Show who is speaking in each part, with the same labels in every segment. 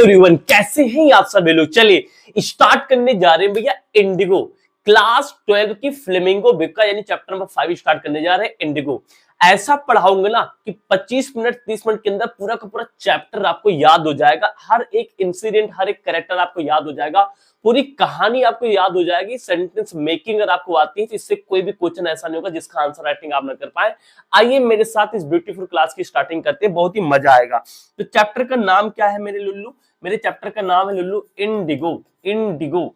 Speaker 1: Everyone, कैसे हैं आप सभी लोग। चलिए स्टार्ट करने जा रहे हैं भैया इंडिगो क्लास 12 की फ्लेमिंगो बुक का, यानी चैप्टर नंबर 5 स्टार्ट करने जा रहे हैं इंडिगो। ऐसा पढ़ाऊंगा ना कि 25 मिनट 30 मिनट के अंदर पूरा का पूरा चैप्टर आपको याद हो जाएगा, हर एक इंसिडेंट हर एक कैरेक्टर आपको याद हो जाएगा, पूरी कहानी आपको याद हो जाएगी। सेंटेंस मेकिंग अगर आपको आती है तो इससे कोई भी क्वेश्चन ऐसा नहीं होगा जिसका आंसर राइटिंग आप ना कर पाए। आइए मेरे साथ इस ब्यूटीफुल क्लास की स्टार्टिंग करते हैं, बहुत ही मजा आएगा। तो चैप्टर का नाम क्या है मेरे लुल्लू? मेरे चैप्टर का नाम है Lulu Indigo. Indigo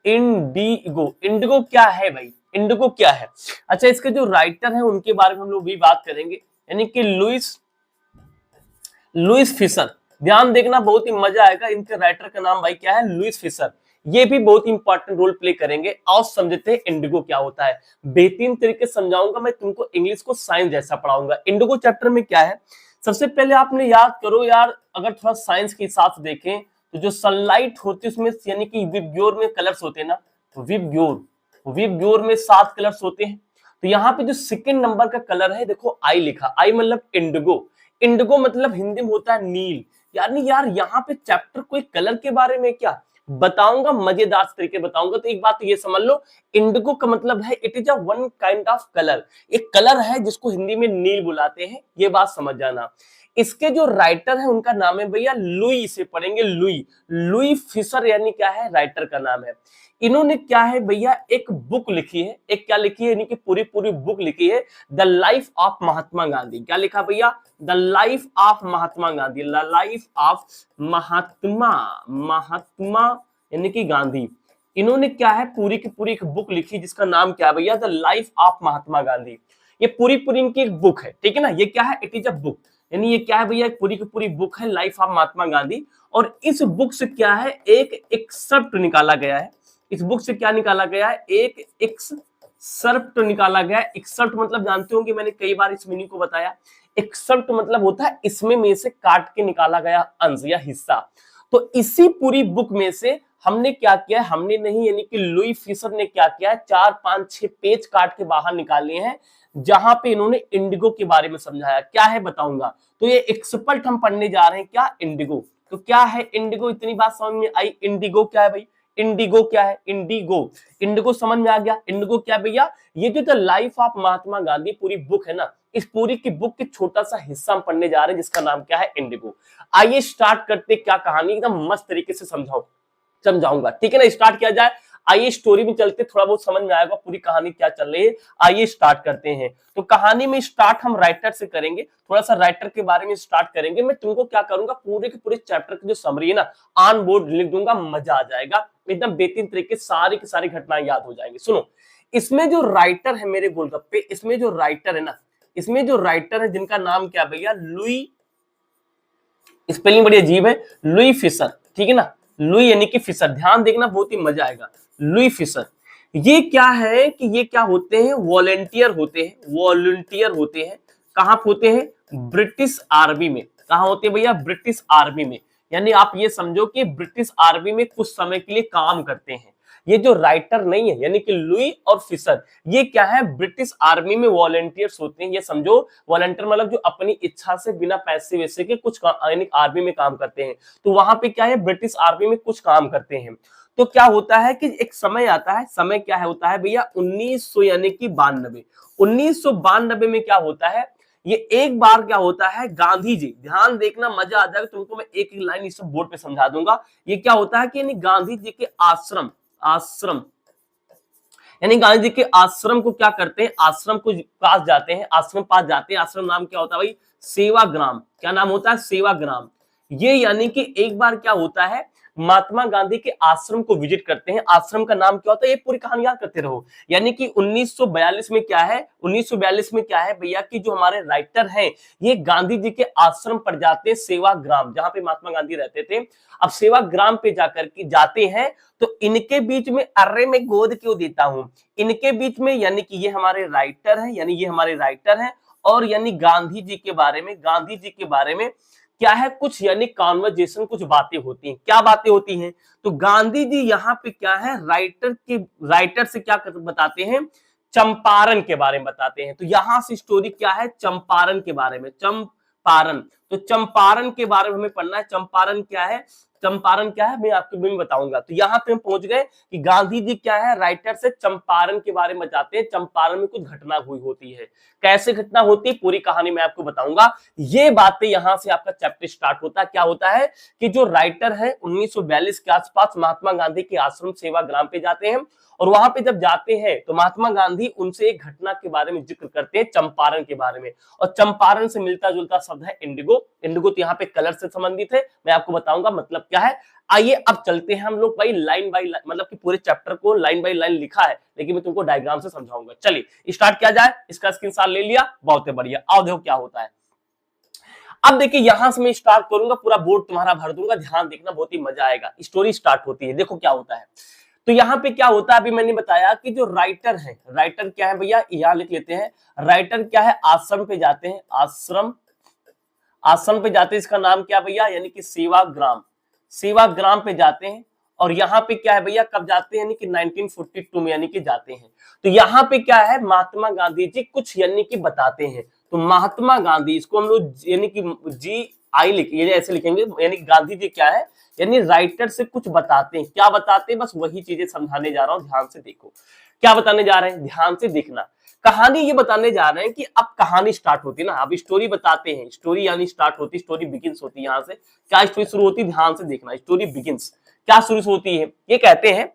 Speaker 1: Indigo Indigo क्या है भाई? इंडिगो क्या है? अच्छा, इसके जो राइटर हैं उनके बारे में हम लोग भी बात करेंगे, यानी कि लुइस फिशर। ध्यान देखना, बहुत ही मजा आएगा। इनके राइटर का नाम भाई क्या है? Louis Fisher. ये भी बहुत इंपॉर्टेंट रोल प्ले करेंगे। आओ समझते हैं इंडिगो क्या होता है। बेहतरीन तरीके से समझाऊंगा मैं तुमको, इंग्लिश को साइंस जैसा पढ़ाऊंगा। इंडिगो चैप्टर में क्या है, सबसे पहले आपने याद करो यार, अगर थोड़ा साइंस के हिसाब से देखें तो जो सनलाइट होती है उसमें यानी कि विबग्योर में कलर्स होते हैं ना, विबग्योर में 7 कलर्स होते हैं। तो यहाँ पे जो सेकंड नंबर का कलर है, देखो आई लिखा, आई मतलब इंडिगो। इंडिगो मतलब हिंदी में होता है नील। यानी यार यहाँ पे चैप्टर कोई कलर के बारे में क्या बताऊंगा, मजेदार तरीके बताऊंगा। तो एक बात तो ये समझ लो, इंडिगो का मतलब है it is a one kind of colour. एक कलर है जिसको हिंदी में नील बुलाते हैं, ये बात समझ जाना। इसके जो राइटर है उनका नाम है भैया लुई, से पढ़ेंगे लुई फिशर, यानी क्या है राइटर का नाम है। इन्होंने क्या है भैया एक बुक लिखी है, एक क्या लिखी है यानी कि पूरी पूरी बुक लिखी है, the life of Mahatma Gandhi. क्या लिखा भैया? The life of Mahatma Gandhi, the life of Mahatma यानी कि गांधी। इन्होंने क्या है पूरी की पूरी एक बुक लिखी जिसका नाम क्या है भैया? The life of Mahatma Gandhi. ये पूरी पूरी इनकी एक बुक है, ठीक है ना। ये क्या है? इट इज अ बुक, यानी ये क्या है भैया? एक पूरी की पूरी बुक है, लाइफ ऑफ महात्मा गांधी। और इस बुक से क्या है, एक एक्सर्प्ट निकाला गया है। इस बुक से क्या निकाला गया है? एक एक्सर्प्ट निकाला गया है। एक्सर्प्ट मतलब जानते होंगे, मैंने कई बार इस मीनिंग को बताया। एक्सर्प्ट मतलब होता है इसमें में से काट के निकाला गया अंश या हिस्सा। तो इसी पूरी बुक में से हमने क्या किया है, हमने नहीं यानी कि लुई फिशर ने क्या किया है, 4 5 6 पेज काट के बाहर निकाले हैं, जहां पे इन्होंने इंडिगो के बारे में समझाया। क्या है बताऊंगा। तो ये एक्सपर्ट हम पढ़ने जा रहे हैं, क्या? इंडिगो। तो क्या है इंडिगो? इतनी बात समझ में आई। इंडिगो क्या है भाई? इंडिगो क्या है? इंडिगो समझ में आ गया। इंडिगो क्या भैया? ये जो the life of Mahatma Gandhi पूरी बुक है ना, इस पूरी की बुक के छोटा सा हिस्सा हम पढ़ने जा रहे हैं जिसका नाम क्या है? इंडिगो। आइए स्टार्ट करते, क्या कहानी एकदम मस्त तरीके से समझाऊंगा, ठीक है ना। स्टार्ट किया जाए। आइए स्टोरी में चलते, थोड़ा बहुत समझ में आएगा पूरी कहानी क्या चल रही है। आइए स्टार्ट करते हैं। तो कहानी में स्टार्ट हम राइटर से करेंगे, थोड़ा सा राइटर के बारे में स्टार्ट करेंगे। मैं तुमको क्या करूंगा, पूरे के पूरे चैप्टर की जो समरी है ना ऑन बोर्ड लिख दूंगा, मजा आ जाएगा एकदम बेहतरीन तरीके, सारी की सारी घटनाएं याद हो जाएंगी। सुनो, इसमें जो राइटर है मेरे गोलगप्पे, इसमें जो राइटर है ना, इसमें जो राइटर है जिनका नाम क्या भैया? लुई, स्पेलिंग बड़ी अजीब है, लुई फिशर, ठीक है ना। लुई यानी कि फिशर, ध्यान देखना बहुत ही मजा आएगा। लुई फिशर ये क्या है कि ये क्या होते हैं? वॉलंटियर होते हैं, वॉलंटियर होते हैं। कहां होते हैं? ब्रिटिश आर्मी में। कहां होते हैं भैया? ब्रिटिश आर्मी में। यानी आप ये समझो कि ब्रिटिश आर्मी में कुछ समय के लिए काम करते हैं। ये जो राइटर नहीं है यानी कि लुई और फिशर, ये क्या है? ब्रिटिश आर्मी में वॉलंटियर्स होते हैं। ये समझो, वॉलंटियर मतलब जो अपनी इच्छा से बिना पैसे वैसे के कुछ आर्मी में काम करते हैं। तो वहां पे क्या है? ब्रिटिश आर्मी में कुछ काम करते हैं। तो क्या होता है कि एक समय आता है, समय क्या है होता है भैया? 1900 यानी कि 92। 1992 में क्या होता है? ये एक बार क्या होता है, गांधी जी, ध्यान देखना मजा आ जाएगा तुमको, मैं एक एक लाइन इस बोर्ड पे समझा दूंगा। ये क्या होता है कि यानी गांधी जी के आश्रम यानी गांधी जी के आश्रम को क्या करते हैं? आश्रम को पास जाते हैं, आश्रम पास जाते हैं। आश्रम नाम क्या होता है भाई? सेवाग्राम। क्या नाम होता है? सेवाग्राम। ये यानी कि एक बार क्या होता है, महात्मा गांधी के आश्रम को विजिट करते हैं। आश्रम का नाम क्या होता है? ये पूरी कहानी याद करते रहो। यानी कि 1942 में क्या है, 1942 में क्या है भैया कि जो हमारे राइटर हैं ये गांधी जी के आश्रम पर जाते हैं, सेवाग्राम, जहां पे महात्मा गांधी रहते थे। अब सेवाग्राम पे जाकर के जाते हैं तो इनके बीच में, अरे मैं गोद क्यों देता हूं, इनके बीच में यानी कि ये हमारे राइटर हैं, यानी ये हमारे राइटर हैं, और यानी गांधी जी के बारे में क्या है, कुछ यानी कॉन्वर्जेशन, कुछ बातें होती हैं। क्या बातें होती हैं? तो गांधी जी यहाँ पे क्या है, राइटर से क्या बताते हैं? चंपारण के बारे में बताते हैं। तो यहां से स्टोरी क्या है? चंपारण के बारे में। चंपारण तो चंपारण के बारे में हमें पढ़ना है। चंपारण क्या है, चंपारण क्या है मैं आपको भी बताऊंगा। तो यहाँ पे हम पहुंच गए कि गांधी जी क्या है, राइटर से चंपारण के बारे में बताते हैं। चंपारण में कुछ घटना हुई होती है, कैसे घटना होती है पूरी कहानी मैं आपको बताऊंगा। ये बातें यहां से आपका चैप्टर स्टार्ट होता है। क्या होता है कि जो राइटर है 1942 के आसपास महात्मा गांधी के आश्रम सेवाग्राम पे जाते हैं, और वहां पे जब जाते हैं तो महात्मा गांधी उनसे एक घटना के बारे में जिक्र करते हैं, चंपारण के बारे में। और चंपारण से मिलता जुलता शब्द है इंडिगो। इंडिगो तो यहाँ पे कलर से संबंधित है, मैं आपको बताऊंगा मतलब क्या है। आइए अब चलते हैं हम लोग भाई लाइन बाय लाइन, मतलब कि पूरे चैप्टर को लाइन बाय लाइन लिखा है लेकिन मैं तुमको डायग्राम से समझाऊंगा। चलिए स्टार्ट किया जाए। इसका स्क्रीनशॉट ले लिया, बहुत ही बढ़िया। आओ देखो क्या होता है। अब देखिए यहां से मैं स्टार्ट करूंगा, पूरा बोर्ड तुम्हारा भर दूंगा, ध्यान देखना, बहुत ही मजा आएगा। स्टोरी स्टार्ट होती है, देखो क्या होता है। तो यहाँ पे क्या होता है, अभी मैंने बताया कि जो राइटर है, राइटर क्या है भैया, यहां लिख लेते हैं। राइटर क्या है, आश्रम पे जाते हैं, आश्रम, आश्रम पे जाते हैं। इसका नाम क्या भैया, यानी कि सेवाग्राम, सेवाग्राम पे जाते हैं। और यहाँ पे क्या है भैया, कब जाते हैं, यानी कि 1942 में यानी कि जाते हैं। तो यहाँ पे क्या है, महात्मा गांधी जी कुछ यानी कि बताते हैं। तो महात्मा गांधी, इसको हम लोग यानी कि जी आई लिखे, ऐसे लिखेंगे, यानी गांधी जी क्या है, यानी राइटर से कुछ बताते हैं। क्या बताते हैं, बस वही चीजें समझाने जा रहा हूं, ध्यान से देखो क्या बताने जा रहे हैं, ध्यान से देखना। कहानी ये बताने जा रहे हैं कि अब कहानी स्टार्ट होती है ना, अब स्टोरी बताते हैं। स्टोरी यानी स्टार्ट होती, स्टोरी बिगिंस होती है। यहाँ से क्या स्टोरी शुरू होती है, ध्यान से देखना। स्टोरी बिगिंस क्या शुरू होती है, ये कहते हैं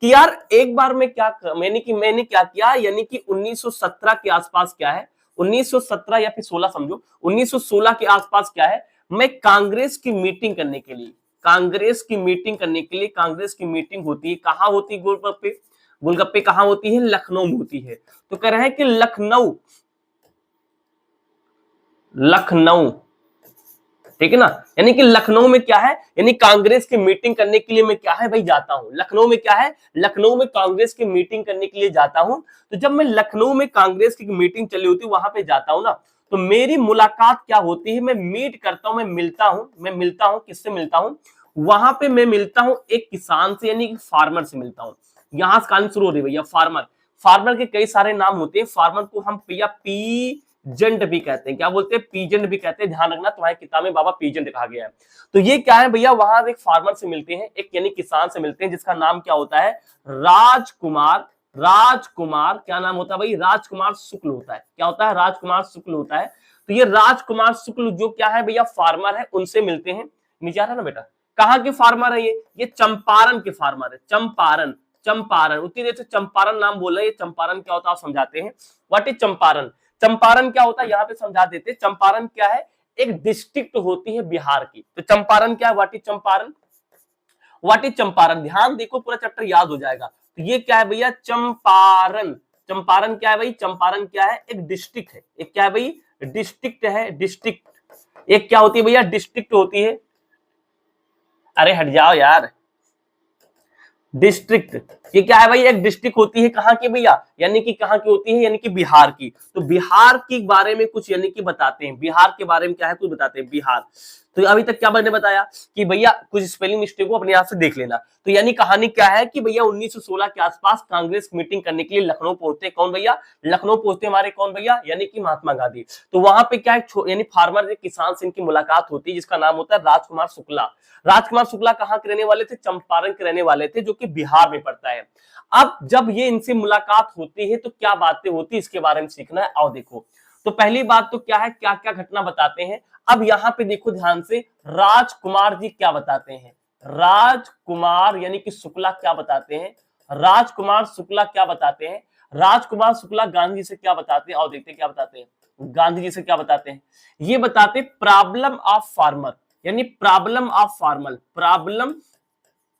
Speaker 1: कि यार एक बार मैं मैंने क्या किया, यानी कि 1917 के आसपास क्या है, 1917 या फिर 16 समझो, 1916 के आसपास क्या है, मैं कांग्रेस की मीटिंग करने के लिए, कांग्रेस की मीटिंग करने के लिए, कांग्रेस की मीटिंग होती है, कहां होती है, गोलगप्पे, गोलगप्पे कहां होती है, लखनऊ में होती है। तो कह रहे हैं कि लखनऊ, लखनऊ, ठीक है ना, यानी कि लखनऊ में क्या है, यानी कांग्रेस की मीटिंग करने के लिए मैं क्या है भाई जाता हूं। लखनऊ में क्या है, लखनऊ में कांग्रेस की मीटिंग करने के लिए जाता हूं। तो जब मैं लखनऊ में कांग्रेस की मीटिंग चली होती है, वहां पे जाता हूं ना, तो मेरी मुलाकात क्या होती है, मैं मीट करता हूं, मैं मिलता हूं, किससे मिलता हूं, वहां पे मैं मिलता हूं एक किसान से, यानी फार्मर से मिलता हूं। यहां से कहानी शुरू हो रही है भैया, फार्मर। फार्मर के कई सारे नाम होते हैं। फार्मर को हम भैया पीजेंट भी कहते हैं। क्या बोलते हैं, पीजेंट भी कहते हैं। ध्यान रखना, तुम्हारी किताब में बाबा पीजेंट कहा गया है। तो ये क्या है भैया, वहां एक फार्मर से मिलते हैं, एक यानी किसान से मिलते हैं, जिसका नाम क्या होता है, राजकुमार। राजकुमार क्या नाम होता है भाई, राजकुमार शुक्ल होता है। क्या होता है, राजकुमार शुक्ल होता है। तो ये राजकुमार शुक्ल जो क्या है भैया, फार्मर है, उनसे मिलते हैं। नीचे आ रहा ना बेटा, कहाँ के फार्मर है ये चंपारण के फार्मर है। चंपारण, चंपारण, उतनी देर से चंपारण नाम बोल रहे हैं। चंपारण क्या होता है आप समझाते हैं। व्हाट इज चंपारण, चंपारण क्या होता है यहाँ पे समझा देते हैं। चंपारण क्या है, एक डिस्ट्रिक्ट होती है बिहार की। तो चंपारण क्या है, what is Champaran, what is Champaran, ध्यान देखो पूरा चैप्टर याद हो जाएगा। तो ये क्या है भैया, चंपारण। चंपारण क्या है भाई, चंपारण क्या है, एक डिस्ट्रिक्ट है। एक क्या है भाई, डिस्ट्रिक्ट है, डिस्ट्रिक्ट। एक क्या होती है भैया, डिस्ट्रिक्ट होती है। अरे हट जाओ यार, डिस्ट्रिक्ट, ये क्या है भाई, एक डिस्ट्रिक्ट होती है। कहाँ की भैया, यानी कि कहाँ की होती है, यानी कि बिहार की। तो बिहार के बारे में कुछ यानी कि बताते हैं, बिहार के बारे में क्या है कुछ बताते हैं, बिहार। तो अभी तक क्या मैंने बताया कि भैया कुछ स्पेलिंग मिस्टेक को अपने आप से देख लेना। तो यानी कहानी क्या है कि भैया 1916 के आसपास कांग्रेस मीटिंग करने के लिए लखनऊ पहुंचते हैं। कौन भैया, लखनऊ पहुंचते हमारे कौन भैया, यानी कि महात्मा गांधी। तो वहां पे क्या है, यानी फार्मर किसान से इनकी मुलाकात होती है, जिसका नाम होता है राजकुमार शुक्ला। राजकुमार शुक्ला कहाँ के रहने वाले थे, चंपारण के रहने वाले थे, जो कि बिहार में पड़ता है। अब जब ये इनसे मुलाकात होती है तो क्या बातें होती है, इसके बारे में सीखना है। आओ देखो, तो पहली बात तो क्या है, क्या क्या घटना बताते हैं। अब यहाँ पे देखो ध्यान से, राजकुमार जी क्या बताते हैं, राजकुमार यानी कि शुक्ला क्या बताते हैं, राजकुमार शुक्ला क्या बताते हैं, राजकुमार शुक्ला गांधी जी से क्या बताते हैं। और देखते हैं क्या बताते हैं, गांधी जी से क्या बताते हैं। ये बताते प्रॉब्लम ऑफ फार्मर, यानी problem of farmer, problem,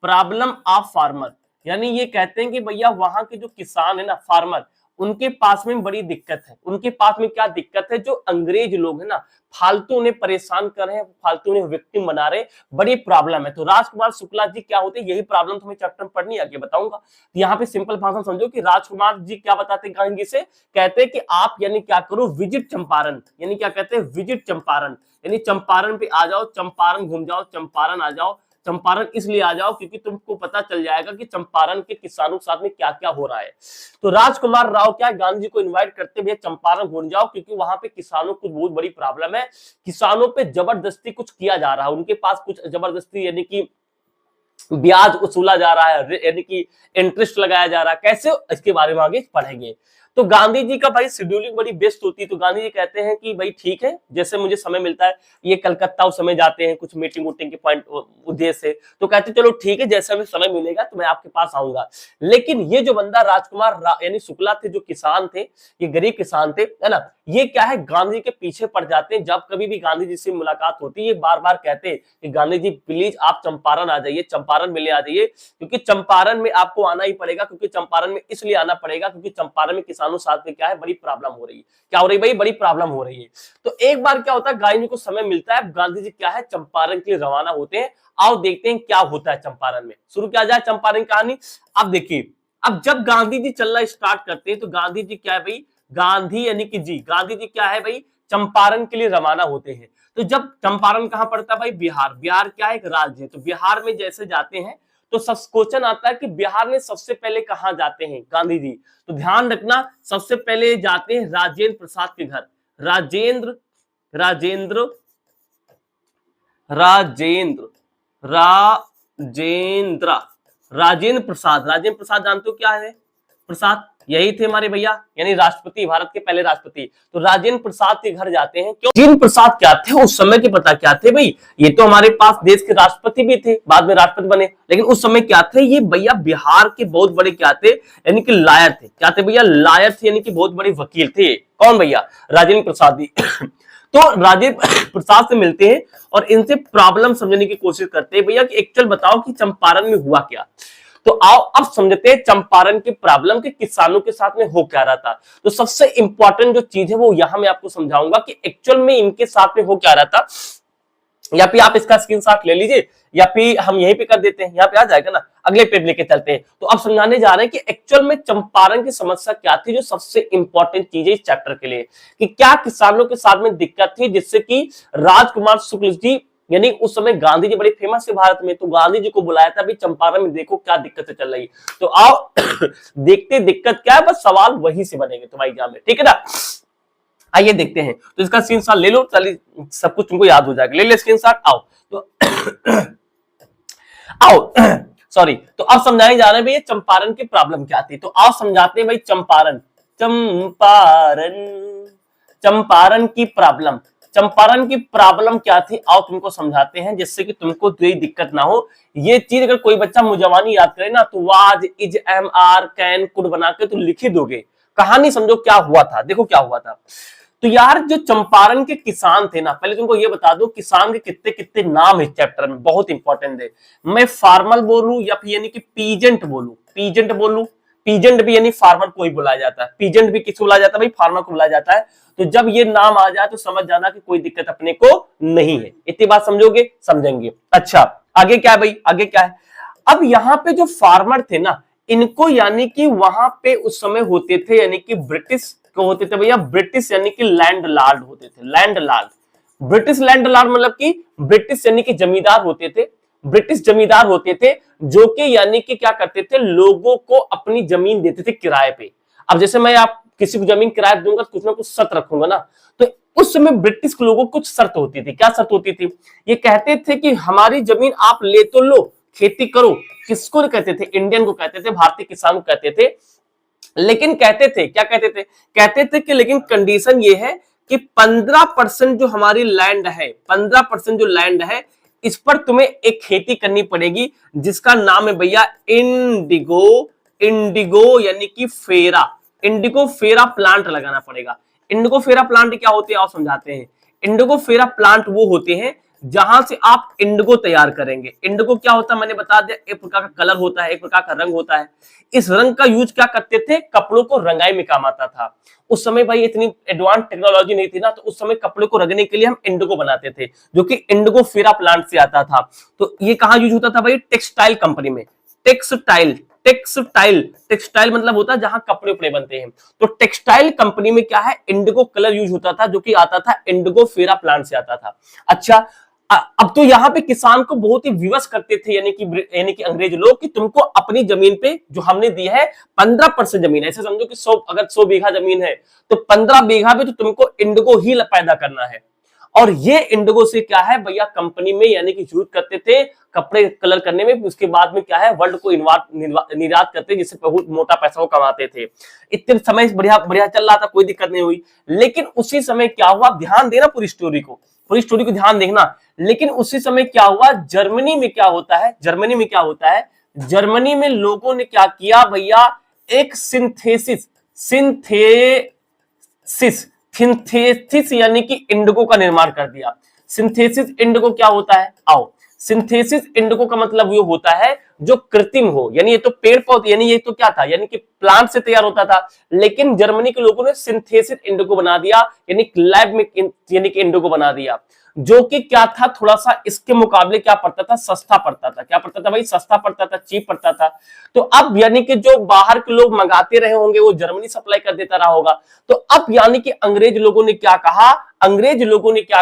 Speaker 1: problem of farmer, यानी ये कहते हैं कि भैया वहां के जो किसान है ना, फार्मर, उनके पास में बड़ी दिक्कत है। उनके पास में क्या दिक्कत है, जो अंग्रेज लोग है ना, फालतू उन्हें परेशान कर रहे हैं, फालतू उन्हें विक्टिम बना रहे, बड़ी प्रॉब्लम है। तो राजकुमार शुक्ला जी क्या होते हैं, यही प्रॉब्लम तुम्हें चैप्टर में पढ़नी आगे बताऊंगा। तो यहाँ पे सिंपल भाषा समझो कि राजकुमार जी क्या बताते हैं गांधी जी से, कहते हैं कि आप यानी क्या करो, विजिट चंपारण, यानी क्या कहते हैं, विजिट चंपारण, यानी चंपारण पे आ जाओ, चंपारण घूम जाओ, चंपारण आ जाओ, चंपारण इसलिए आ जाओ क्योंकि तुमको पता चल जाएगा कि चंपारण के किसानों के साथ में क्या क्या हो रहा है। तो राजकुमार राव क्या गांधी जी को इन्वाइट करते हुए चंपारण घूम जाओ, क्योंकि वहां पे किसानों को बहुत बड़ी प्रॉब्लम है, किसानों पे जबरदस्ती कुछ किया जा रहा है, उनके पास कुछ जबरदस्ती यानी कि ब्याज वसूला जा रहा है, यानी कि इंटरेस्ट लगाया जा रहा है, कैसे, इसके बारे में आगे पढ़ेंगे। तो गांधी जी का भाई शेड्यूलिंग बड़ी बेस्ट होती है, तो गांधी जी कहते हैं कि भाई ठीक है, जैसे मुझे समय मिलता है, ये कलकत्ता उस समय जाते हैं कुछ मीटिंग वूटिंग के पॉइंट उद्देश्य से, तो कहते चलो ठीक है, जैसा भी समय मिलेगा तो मैं आपके पास आऊंगा। लेकिन ये जो बंदा राजकुमार यानी शुक्ला थे, जो किसान थे, ये गरीब किसान थे, है ना, ये क्या है गांधी जी के पीछे पड़ जाते हैं। जब कभी भी गांधी जी से मुलाकात होती है, ये बार बार कहते हैं कि गांधी जी प्लीज आप चंपारण आ जाइए, चंपारण मिलने आ जाइए, क्योंकि चंपारण में आपको आना ही पड़ेगा, क्योंकि चंपारण में इसलिए आना पड़ेगा क्योंकि चंपारण में किसानों साथ में क्या है, बड़ी प्रॉब्लम हो रही है। क्या हो रही है भाई, बड़ी प्रॉब्लम हो रही है। तो एक बार क्या होता है, गांधी जी को समय मिलता है, गांधी जी क्या है चंपारण के लिए रवाना होते हैं। आओ देखते हैं क्या होता है चंपारण में, शुरू किया जाए चंपारण कहानी। अब देखिए, अब जब गांधी जी चलना स्टार्ट करते हैं तो गांधी जी क्या है भाई, गांधी यानी कि जी गांधी जी क्या है भाई, चंपारण के लिए रवाना होते हैं। तो जब चंपारण कहां पड़ता है भाई, बिहार, बिहार क्या है एक राज्य है, तो बिहार में जैसे जाते हैं तो सब क्वेश्चन आता है कि बिहार में सबसे पहले कहां जाते हैं गांधी जी, तो ध्यान रखना सबसे पहले जाते हैं राजेंद्र प्रसाद के घर, राजेंद्र राजेंद्र राजेंद्र राजेंद्र राजेंद्र प्रसाद, राजेंद्र प्रसाद जानते हो क्या है प्रसाद, यही थे हमारे भैया, यानी राष्ट्रपति, भारत के पहले राष्ट्रपति। तो राजेंद्र प्रसाद के घर जाते हैं। क्यों, राजेंद्र प्रसाद क्या थे उस समय के, पता क्या थे भाई, ये तो हमारे पास देश के राष्ट्रपति भी थे, बाद में राष्ट्रपति बने, लेकिन उस समय क्या थे ये भैया, बिहार के बहुत बड़े क्या थे, यानी कि लायर थे। क्या थे भैया, लायर थे, यानी कि बहुत बड़े वकील थे। कौन भैया, राजेंद्र प्रसाद जी। तो राजेंद्र प्रसाद से मिलते हैं और इनसे प्रॉब्लम समझने की कोशिश करते हैं, भैया कि एक्चुअल बताओ कि चंपारण में हुआ क्या। तो आओ अब समझते हैं चंपारण की प्रॉब्लम के किसानों के साथ में हो क्या रहा था। तो सबसे इंपॉर्टेंट जो चीज है वो यहां मैं आपको समझाऊंगा कि एक्चुअल में इनके साथ में हो क्या रहा था, या फिर आप इसका स्क्रीनशॉट ले लीजिए, या फिर हम यहीं पे कर देते हैं, यहाँ पे आ जाएगा ना, अगले पेज लेके चलते हैं। तो अब समझाने जा रहे हैं कि एक्चुअल में चंपारण की समस्या क्या थी, जो सबसे इंपॉर्टेंट चीज है इस चैप्टर के लिए, कि क्या किसानों के साथ में दिक्कत थी, जिससे कि राजकुमार शुक्ल जी, यानी उस समय गांधी जी बड़े फेमस है भारत में, तो गांधी जी को बुलाया था, भाई चंपारण में देखो क्या दिक्कत चल रही। तो आओ देखते दिक्कत क्या है, बस सवाल वहीं से बनेंगे तुम्हारे एग्जाम में, ठीक है ना। आइए देखते हैं, तो इसका स्क्रीनशॉट ले लो, चलिए सब कुछ तुमको याद हो जाएगा, ले ले स्क्रीनशॉट। आओ तो आओ सॉरी, तो अब समझाने जा रहे हैं भाई चंपारण की प्रॉब्लम क्या थी। तो आओ समझाते हैं भाई चंपारण, चंपारण चंपारण की प्रॉब्लम, चंपारण की प्रॉब्लम क्या थी, आओ तुमको समझाते हैं, जिससे कि तुमको कोई दिक्कत ना हो। ये चीज अगर कोई बच्चा मुजवानी याद करे ना, तो was is am are can could बना के तो लिख ही दोगे। कहानी समझो क्या हुआ था, देखो क्या हुआ था। तो यार जो चंपारण के किसान थे ना, पहले तुमको ये बता दो किसान के कितने कितने नाम है चैप्टर में, बहुत इंपॉर्टेंट है। मैं फार्मर बोलूं या फिर यानी कि पीजेंट बोलूं, पीजेंट बोलूं, पीजेंट भी यानी फार्मर को ही बुलाया जाता है, पीजेंट भी किसको बुलाया जाता है भाई, फार्मर को बुलाया जाता है। तो जब ये नाम आ जाए तो समझ जाना कि कोई दिक्कत अपने को नहीं है, इतनी बात समझोगे, समझेंगे। अच्छा आगे क्या है भाई, आगे क्या है, अब यहाँ पे जो फार्मर थे ना, इनको यानी कि वहां पे उस समय होते थे, यानी कि ब्रिटिश को होते थे भैया, ब्रिटिश यानी कि लैंड लॉर्ड होते थे, land Lord, British land Lord मतलब कि ब्रिटिश यानी कि जमींदार होते थे, ब्रिटिश जमींदार होते थे, जो कि यानी कि क्या करते थे, लोगों को अपनी जमीन देते थे किराए पे। अब जैसे मैं आप किसी को जमीन किराए दूंगा तो कुछ ना कुछ शर्त रखूंगा ना, तो उस समय ब्रिटिश लोगों को कुछ शर्त होती थी। क्या शर्त होती थी, ये कहते थे कि हमारी जमीन आप ले तो लो, खेती करो, किसको कहते थे, इंडियन को कहते थे, भारतीय किसान को कहते थे, लेकिन कहते थे, क्या कहते थे, कहते थे कि लेकिन कंडीशन ये है कि 15% जो हमारी लैंड है, 15% जो लैंड है, इस पर तुम्हें एक खेती करनी पड़ेगी, जिसका नाम है भैया इंडिगो, इंडिगो यानी कि फेरा, इंडिगो फेरा प्लांट लगाना पड़ेगा। इंडिगो फेरा प्लांट क्या होते हैं आप समझाते हैं। इंडिगो फेरा प्लांट वो होते हैं जहां से आप इंडिगो तैयार करेंगे। इंडिगो क्या होता है मैंने बता दिया, एक प्रकार का कलर होता है, एक प्रकार का रंग होता है। इस रंग का यूज क्या करते थे, कपड़ों को रंगाई में काम आता था। उस समय भाई इतनी एडवांस टेक्नोलॉजी नहीं थी ना, तो उस समय कपड़े को रंगने के लिए हम इंडिगो बनाते थे, जो कि इंडिगो फेरा प्लांट से आता था। तो ये कहां यूज होता था भाई, टेक्सटाइल कंपनी में, टेक्सटाइल, टेक्सटाइल, टेक्सटाइल मतलब होता है जहां कपड़े उपड़े बनते हैं। तो टेक्सटाइल कंपनी में क्या है, इंडिगो कलर यूज होता था, जो कि आता था इंडिगो फेरा प्लांट से आता था। अच्छा अब तो यहाँ पे किसान को बहुत ही विवश करते थे, यानी कि अंग्रेज लोग, कि तुमको अपनी जमीन पे जो हमने दी है 15% जमीन है, ऐसे समझो कि 100, अगर 100 बीघा जमीन है तो 15 बीघा पे तो तुमको इंडिगो ही पैदा करना है। और ये इंडिगो से क्या है भैया, कंपनी में यानी कि यूज करते थे कपड़े कलर करने में, उसके बाद में क्या है वर्ल्ड को निर्यात करते, जिससे बहुत मोटा पैसा वो कमाते थे। इतने समय बढ़िया बढ़िया चल रहा था, कोई दिक्कत नहीं हुई। लेकिन उसी समय क्या हुआ, ध्यान देना पूरी स्टोरी को ध्यान देखना। लेकिन उसी समय क्या हुआ, जर्मनी में क्या होता है, जर्मनी में लोगों ने क्या किया भैया, एक सिंथेसिस यानी कि इंडिगो का निर्माण कर दिया। सिंथेसिस इंडिगो क्या होता है, आओ, सिंथेसिस इंडिगो का मतलब ये होता है जो कृत्रिम हो, यानी ये तो पेड़ पौधे, यानी ये तो क्या था, यानी कि प्लांट से तैयार होता था, लेकिन जर्मनी के लोगों ने सिंथेसिस इंडिगो बना दिया, यानी लैब में यानी कि इंडिगो बना दिया, जो कि क्या था, थोड़ा सा इसके मुकाबले क्या पड़ता था, सस्ता पड़ता था। क्या पड़ता था भाई, सस्ता पड़ता था, चीप पड़ता था। तो अब यानी कि जो बाहर के लोग मंगाते रहे होंगे वो जर्मनी सप्लाई कर देता रहा होगा। तो अब यानी कि अंग्रेज लोगों ने क्या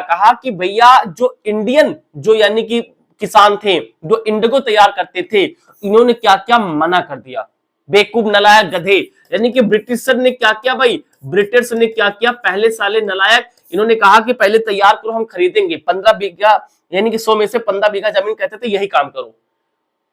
Speaker 1: कहा कि भैया जो इंडियन जो यानी कि किसान थे जो इंडिगो तैयार करते थे, इन्होंने क्या क्या मना कर दिया। बेवकूफ नलायक गधे, यानी कि ब्रिटिशर ने क्या किया भाई, ब्रिटिश ने क्या किया, पहले साले नलायक, इन्होंने कहा कि पहले तैयार करो, हम खरीदेंगे 15 बीघा, यानी कि 100 में से 15 बीघा जमीन, कहते थे यही काम करो।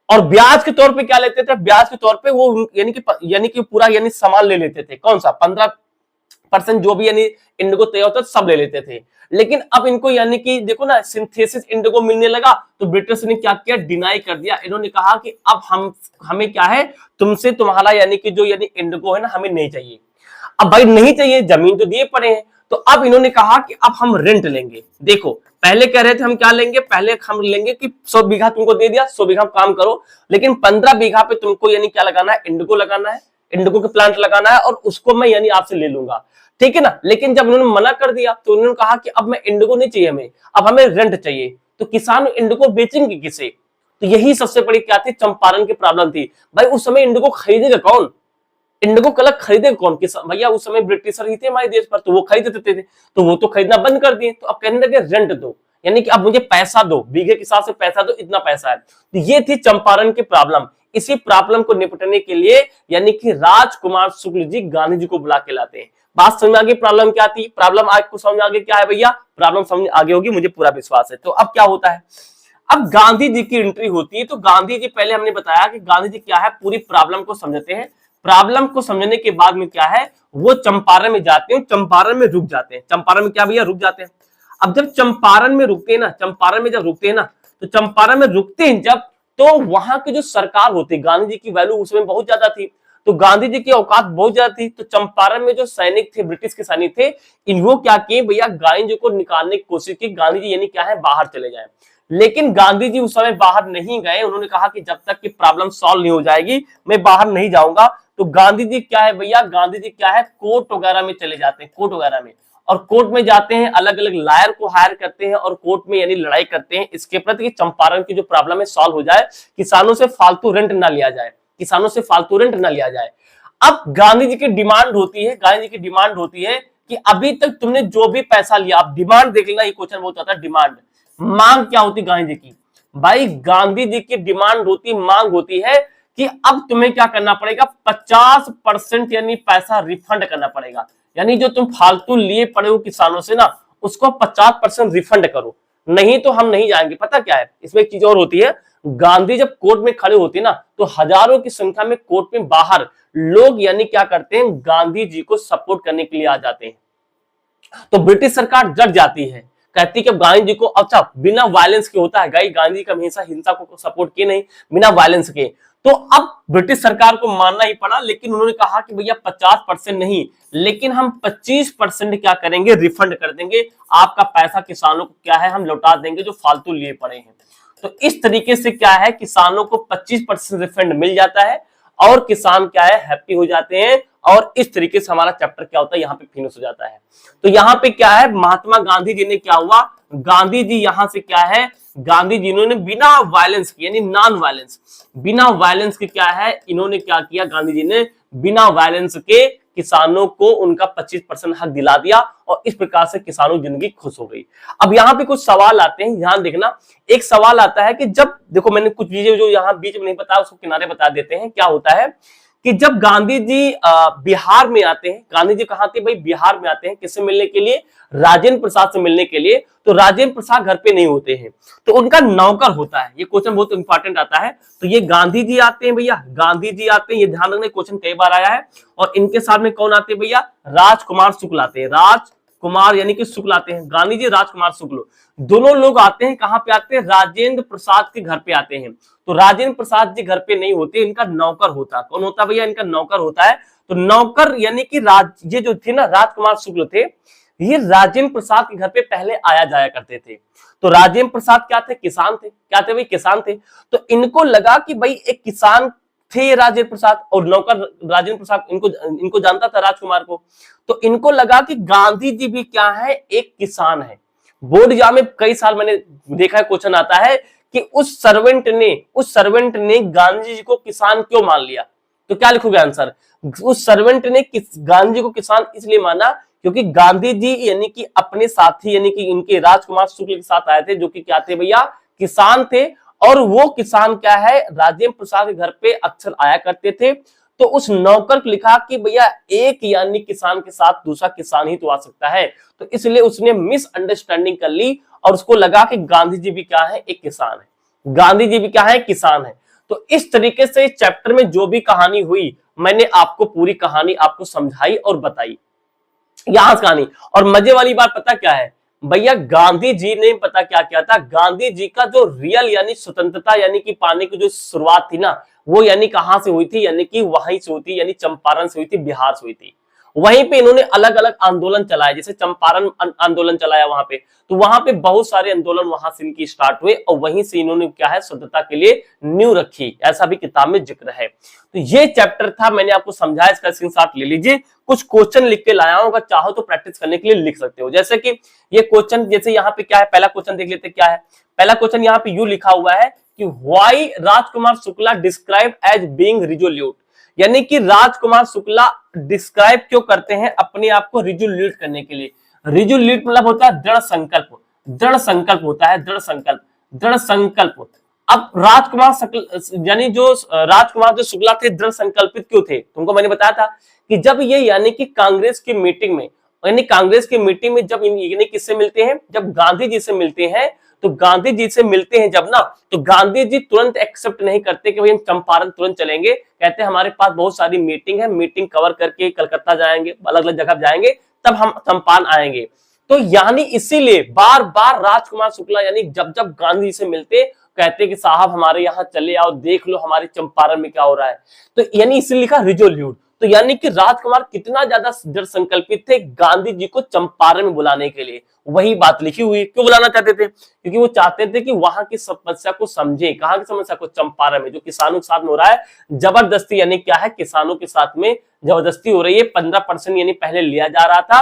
Speaker 1: और ब्याज के तौर पे क्या लेते थे, ब्याज के तौर पे वो यानी कि पूरा यानी सामान ले लेते थे। कौन सा, 15% जो भी यानी इंडिगो तैयार होता सब ले लेते थे। लेकिन अब इनको यानी कि देखो ना, सिंथेसिस इंडिगो मिलने लगा तो ब्रिटिश ने क्या किया, डिनाई कर दिया। इन्होंने कहा कि अब हमें क्या है, तुमसे तुम्हारा यानी कि जो यानी इंडिगो है ना, हमें नहीं चाहिए। अब भाई नहीं चाहिए, जमीन तो दिए पड़े हैं, तो अब इन्होंने कहा कि अब हम रेंट लेंगे। देखो पहले कह रहे थे हम क्या लेंगे, पहले हम लेंगे कि 100 बीघा तुमको दे दिया, 100 बीघा काम करो, लेकिन 15 बीघा पे तुमको यानी क्या लगाना है, इंडिगो लगाना है, इंडिगो के प्लांट लगाना है, और उसको मैं यानी आपसे ले लूंगा, ठीक है ना। लेकिन जब उन्होंने मना कर दिया तो उन्होंने कहा कि अब मैं इंडिगो नहीं चाहिए हमें, अब हमें रेंट चाहिए। तो किसान इंडिगो बेचेंगे किसे, तो यही सबसे बड़ी क्या थी, चंपारण की प्रॉब्लम थी। भाई उस समय इंडिगो खरीदेगा कौन, इंडिगो कलर खरीदेगा कौन, भैया उस समय ब्रिटिशर ही थे हमारे देश पर, तो वो खरीद देते थे, तो वो तो खरीदना बंद कर दिए। तो अब कहने लगे रेंट दो, यानी कि अब मुझे पैसा दो, बीघे के हिसाब से पैसा दो, इतना पैसा है। तो ये थी चंपारण की प्रॉब्लम। इसी प्रॉब्लम को निपटने के लिए यानी कि राजकुमार शुक्ल जी गांधी जी को बुला के लाते हैं। बात समझ में आ गई, प्रॉब्लम क्या थी, प्रॉब्लम आज को समझ में आ गई क्या है भैया, प्रॉब्लम समझ आगे होगी, मुझे पूरा विश्वास है। तो अब क्या होता है, अब गांधी जी की एंट्री होती है। तो गांधी जी, पहले हमने बताया कि गांधी जी क्या है, पूरी प्रॉब्लम को समझते हैं। प्रॉब्लम को समझने के बाद में क्या है, वो चंपारण में जाते हैं, चंपारण में रुक जाते हैं। चंपारण में क्या भैया, रुक जाते हैं। अब जब चंपारण में रुकते हैं ना, चंपारण में जब रुकते हैं ना, तो चंपारण में रुकते हैं जब, तो वहां की जो सरकार होती, गांधी जी की वैल्यू उसमें बहुत ज्यादा थी, तो गांधी जी की औकात बहुत ज्यादा थी। तो चंपारण में जो सैनिक थे, ब्रिटिश के सैनिक थे, इनको क्या किए भैया, गांधी जी को निकालने की कोशिश की, गांधी जी यानी क्या है, बाहर चले जाए। लेकिन गांधी जी उस समय बाहर नहीं गए, उन्होंने कहा कि जब तक कि प्रॉब्लम सॉल्व नहीं हो जाएगी मैं बाहर नहीं जाऊंगा। तो गांधी जी क्या है भैया, गांधी जी क्या है, कोर्ट वगैरह में चले जाते हैं, कोर्ट वगैरह में, और कोर्ट में जाते हैं, अलग अलग लायर को हायर करते हैं और कोर्ट में यानी लड़ाई करते हैं इसके प्रति कि चंपारण की जो प्रॉब्लम है सॉल्व हो जाए, किसानों से फालतू रेंट ना लिया जाए, किसानों से फालतू रेंट ना लिया जाए। अब गांधी जी की डिमांड होती है, गांधी जी की डिमांड होती है कि अभी तक तुमने जो भी पैसा लिया, आप डिमांड देख लेना, ये क्वेश्चन बहुत आता है, डिमांड, मांग क्या होती गांधी जी की, भाई गांधी जी की डिमांड होती, मांग होती है कि अब तुम्हें क्या करना पड़ेगा, 50% यानी पैसा रिफंड करना पड़ेगा, यानी जो तुम फालतू लिए पड़े हो किसानों से ना, उसको 50% रिफंड करो, नहीं तो हम नहीं जाएंगे। पता क्या है, इसमें एक चीज और होती है, गांधी जब कोर्ट में खड़े होते ना, तो हजारों की संख्या में कोर्ट में बाहर लोग यानी क्या करते हैं, गांधी जी को सपोर्ट करने के लिए आ जाते हैं। तो ब्रिटिश सरकार डर जाती है, कहती कि गांधी जी को, अच्छा बिना वायलेंस के होता है, गांधी जी का हमेशा हिंसा को सपोर्ट किए नहीं, बिना वायलेंस के। तो अब ब्रिटिश सरकार को मानना ही पड़ा, लेकिन उन्होंने कहा कि भैया 50% नहीं, लेकिन हम 25% क्या करेंगे, रिफंड कर देंगे, आपका पैसा किसानों को क्या है, हम लौटा देंगे जो फालतू लिए पड़े हैं। तो इस तरीके से क्या है, किसानों को 25% रिफंड मिल जाता है और किसान क्या है, हैप्पी हो जाते हैं। और इस तरीके से हमारा चैप्टर क्या होता है, यहाँ पे फिनिश हो जाता है। तो यहाँ पे क्या है, महात्मा गांधी जी ने क्या हुआ, गांधी जी यहां से क्या है, गांधी जी इन्होंने बिना वायलेंस की, यानी नॉन वायलेंस, बिना वायलेंस के क्या है, इन्होंने क्या किया, गांधी जी ने बिना वायलेंस के किसानों को उनका 25% हक दिला दिया और इस प्रकार से किसानों की जिंदगी खुश हो गई। अब यहाँ पे कुछ सवाल आते हैं, ध्यान देखना। एक सवाल आता है कि जब देखो मैंने कुछ चीजें जो यहाँ बीच में नहीं बताया उसको किनारे बता देते हैं। क्या होता है कि जब गांधी जी बिहार में आते हैं, गांधी जी कहाँ थे भाई, बिहार में आते हैं, किससे मिलने के लिए, राजेंद्र प्रसाद से मिलने के लिए। तो राजेंद्र प्रसाद घर पे नहीं होते हैं, तो उनका नौकर होता है। ये क्वेश्चन बहुत इंपॉर्टेंट आता है। तो ये गांधी जी आते हैं भैया, गांधी जी आते हैं, ये ध्यान रखना, क्वेश्चन कई बार आया है। और इनके साथ में कौन आते हैं भैया, राजकुमार शुक्ल आते हैं, राजकुमार यानी कि शुक्ल आते हैं। गांधी जी, राजकुमार शुक्ल, दोनों लोग आते हैं। कहां पे आते हैं, राजेंद्र प्रसाद के घर पे आते हैं। तो राजेंद्र प्रसाद जी घर पे नहीं होते, इनका नौकर होता। कौन होता भैया, इनका नौकर होता है। तो नौकर यानी कि ये जो थे ना, राजकुमार शुक्ल थे, ये राजेंद्र प्रसाद के घर पे पहले आया जाया करते थे। तो राजेंद्र प्रसाद क्या थे, किसान थे। क्या थे भाई, किसान थे। तो इनको लगा कि भाई एक किसान थे ये राजेंद्र प्रसाद, और नौकर राजेंद्र प्रसाद इनको जानता था, राजकुमार को। तो इनको लगा कि गांधी जी भी क्या है, एक किसान है। बोर्ड एग्जाम में कई साल मैंने देखा है, क्वेश्चन आता है कि उस सर्वेंट ने गांधी जी को किसान क्यों मान लिया। तो क्या लिखोगे आंसर, उस सर्वेंट ने गांधी जी को किसान इसलिए माना क्योंकि गांधी जी यानी कि अपने साथी यानी कि इनके राजकुमार शुक्ल के साथ आए थे, जो कि क्या थे भैया, किसान थे। और वो किसान क्या है, राजेंद्र प्रसाद के घर पे अक्सर आया करते थे। तो उस नौकर को लिखा कि भैया एक यानी किसान के साथ दूसरा किसान ही तो आ सकता है। तो इसलिए उसने मिसअंडरस्टैंडिंग कर ली और उसको लगा कि गांधी जी भी क्या है, एक किसान है। गांधी जी भी क्या है, किसान है। तो इस तरीके से चैप्टर में जो भी कहानी हुई, मैंने आपको पूरी कहानी आपको समझाई और बताई, यहां कहानी। और मजे वाली बात पता क्या है भैया, गांधी जी ने पता क्या किया था, गांधी जी का जो रियल यानी स्वतंत्रता यानी कि पाने की जो शुरुआत थी ना, वो यानी कहां से हुई थी, यानी कि वहीं से हुई थी, यानी चंपारण से हुई थी, बिहार से हुई थी। वहीं पे इन्होंने अलग अलग आंदोलन चलाए, जैसे चंपारण आंदोलन चलाया वहां पे। तो वहां पे बहुत सारे आंदोलन वहां से इनकी स्टार्ट हुए और वहीं से इन्होंने क्या है, स्वतंत्रता के लिए नींव रखी, ऐसा भी किताब में जिक्र है। तो ये चैप्टर था, मैंने आपको समझाया, इसका स्क्रीनशॉट ले लीजिए। कुछ क्वेश्चन लिख के लाया हूं, अगर चाहो तो प्रैक्टिस करने के लिए लिख सकते हो। जैसे कि ये क्वेश्चन, जैसे यहाँ पे क्या है, पहला क्वेश्चन देख लेते क्या है। पहला क्वेश्चन यहाँ पे यू लिखा हुआ है कि why Rajkumar Shukla describe as being resolute, यानी कि राजकुमार शुक्ला डिस्क्राइब क्यों करते हैं अपने आप को रिजोल्यूट करने के लिए। रिजोल्यूट मतलब होता है दृढ़ संकल्प, दृढ़ संकल्प होता है, दृढ़ संकल्प, दृढ़ संकल्प। अब राजकुमार यानी जो राजकुमार जो शुक्ला थे, दृढ़ संकल्पित क्यों थे, तुमको मैंने बताया था कि जब ये यानी कि कांग्रेस की मीटिंग में, यानी कांग्रेस की मीटिंग में जब यानी किससे मिलते हैं, जब गांधी जी से मिलते हैं, तो गांधी जी से मिलते हैं जब ना, तो गांधी जी तुरंत एक्सेप्ट नहीं करते कि भाई हम चंपारण तुरंत चलेंगे। कहते हैं हमारे पास बहुत सारी मीटिंग है, मीटिंग कवर करके कलकत्ता जाएंगे, अलग अलग जगह जाएंगे, तब हम चंपारण आएंगे। तो यानी इसीलिए बार बार राजकुमार शुक्ला यानी जब जब गांधी जी से मिलते, कहते कि साहब हमारे यहाँ चले आओ, देख लो हमारे चंपारण में क्या हो रहा है। तो यानी इसलिए लिखा रिजोल्यूट। तो यानी कि राजकुमार कितना ज्यादा दृढ़ संकल्पित थे गांधी जी को चंपारण में बुलाने के लिए। वही बात लिखी हुई, क्यों बुलाना चाहते थे, क्योंकि वो चाहते थे कि वहां की समस्या को समझे। कहां की समस्या को, चंपारण में, जो किसानों के साथ में हो रहा है जबरदस्ती, यानी क्या है, किसानों के साथ में जबरदस्ती हो रही है। 15% यानी पहले लिया जा रहा था,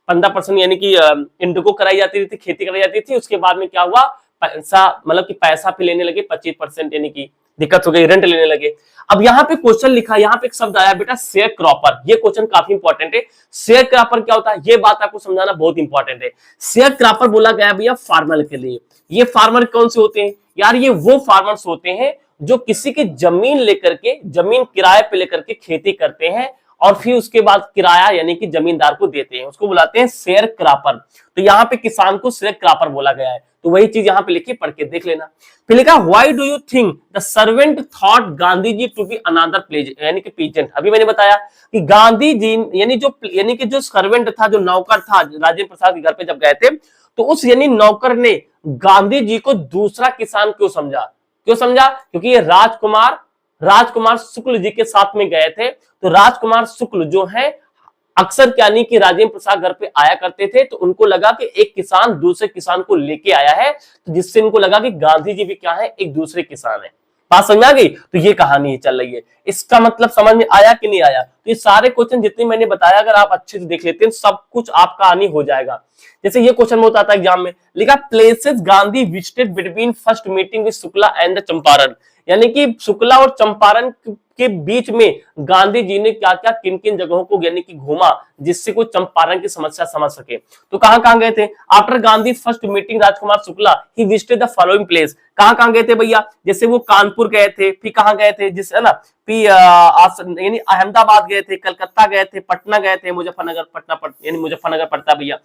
Speaker 1: 15% यानी कि इंडिगो कराई जाती थी, खेती कराई जाती थी। उसके बाद में क्या हुआ, पैसा मतलब कि पैसा भी लेने लगे, 25% यानी कि दिक्कत हो गई, रेंट लेने लगे। अब यहाँ पे क्वेश्चन लिखा, यहाँ पे एक शब्द आया बेटा, शेयर क्रॉपर। ये क्वेश्चन काफी इंपॉर्टेंट है। शेयर क्रॉपर क्या होता है, ये बात आपको समझाना बहुत इंपॉर्टेंट है। शेयर क्रॉपर बोला गया भैया फार्मर के लिए। ये फार्मर कौन से होते हैं यार, ये वो फार्मर्स होते हैं जो किसी की जमीन लेकर के, जमीन किराए पे लेकर के खेती करते हैं और फिर उसके बाद किराया यानी कि जमींदार को देते हैं, उसको बुलाते हैं शेयर क्रॉपर। तो यहाँ पे किसान को शेयर क्रॉपर बोला गया है। तो वही चीज यहाँ पे लिखी, पढ़ के देख लेना। फिर लिखा why do you think the servant thought Gandhi ji to be another plays, यानी कि पीजेंट। अभी मैंने बताया कि गांधी जी यानी कि जो सर्वेंट था, जो नौकर था, राजेंद्र प्रसाद के घर पे जब गए थे, तो उस यानी नौकर ने गांधी जी को दूसरा किसान क्यों समझा, क्यों समझा, क्योंकि ये राजकुमार शुक्ल जी के साथ में गए थे। तो राजकुमार शुक्ल जो है अक्सर यानी कि राजेंद्र प्रसाद घर पे आया करते थे, तो उनको लगा कि एक किसान दूसरे किसान को लेके आया है, तो जिससे इनको लगा कि गांधी जी भी क्या है, एक दूसरे किसान है। बात समझ आ गई। तो ये कहानी चल रही है, इसका मतलब समझ में आया कि नहीं आया। तो ये सारे क्वेश्चन जितने मैंने बताया, अगर आप अच्छे से देख लेते हैं, सब कुछ आपका आनी हो जाएगा। जैसे ये क्वेश्चन में होता था एग्जाम में, लिखा places Gandhi visited between first meeting with Shukla and the Champaran, यानी कि शुक्ला और चंपारण के बीच में गांधी जी ने क्या क्या किन किन जगहों को यानी कि घूमा जिससे कोई चंपारण की समस्या समझ सके। तो कहां कहां गए थे? After Gandhi first meeting Rajkumar Shukla he visited the following place. कहां कहां गए थे भैया? जैसे वो कानपुर गए थे, फिर कहां गए थे जिस है ना, फिर यानी अहमदाबाद गए थे, कलकत्ता गए थे, पटना गए थे, मुजफ्फरनगर, यानी मुजफ्फरनगर पड़ता भैया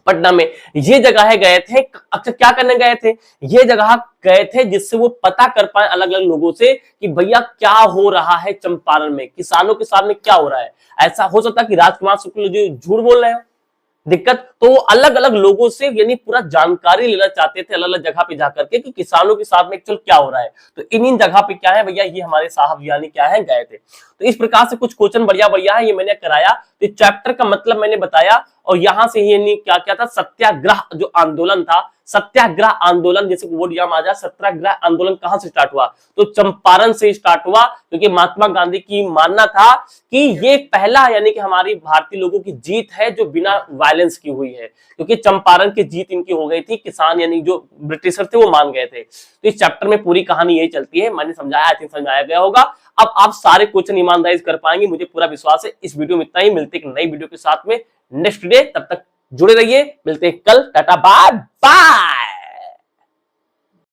Speaker 1: पटना में, ये जगह गए थे। अच्छा क्या करने गए थे? ये जगह गए थे जिससे वो पता कर पाए अलग अलग लोगों से कि भैया क्या हो रहा है चंपारण में, किसानों के साथ में क्या हो रहा है। ऐसा हो सकता है कि राजकुमार शुक्ल जो झूठ बोल रहे हो, दिक्कत तो वो अलग अलग लोगों से यानी पूरा जानकारी लेना चाहते थे अलग अलग जगह पे जाकर के कि किसानों के साथ में एक्चुअल क्या हो रहा है। तो इन जगह पे क्या है भैया, ये हमारे साहब यानी क्या है गए थे। तो इस प्रकार से कुछ क्वेश्चन बढ़िया बढ़िया है, ये मैंने कराया। तो चैप्टर का मतलब मैंने बताया, और यहां से ही क्या क्या था, सत्याग्रह जो आंदोलन था, सत्याग्रह आंदोलन जैसे वर्ड याद आ जाए, सत्याग्रह आंदोलन कहां से स्टार्ट हुआ? तो चंपारण से स्टार्ट हुआ, क्योंकि महात्मा गांधी की मानना था कि ये पहला यानी कि हमारी भारतीय लोगों की जीत है जो बिना वायलेंस की हुई है, क्योंकि चंपारण की जीत इनकी हो गई थी, किसान यानी जो ब्रिटिशर थे वो मान गए थे। तो इस चैप्टर में पूरी कहानी यही चलती है, मैंने समझाया, आई थिंक समझाया गया होगा। अब आप सारे क्वेश्चन ईमानदारी से कर पाएंगे, मुझे पूरा विश्वास है। इस वीडियो में इतना ही, मिलते एक नई वीडियो के साथ में नेक्स्ट डे, तब तक जुड़े रहिए, मिलते हैं कल, टाटा बाय बाय।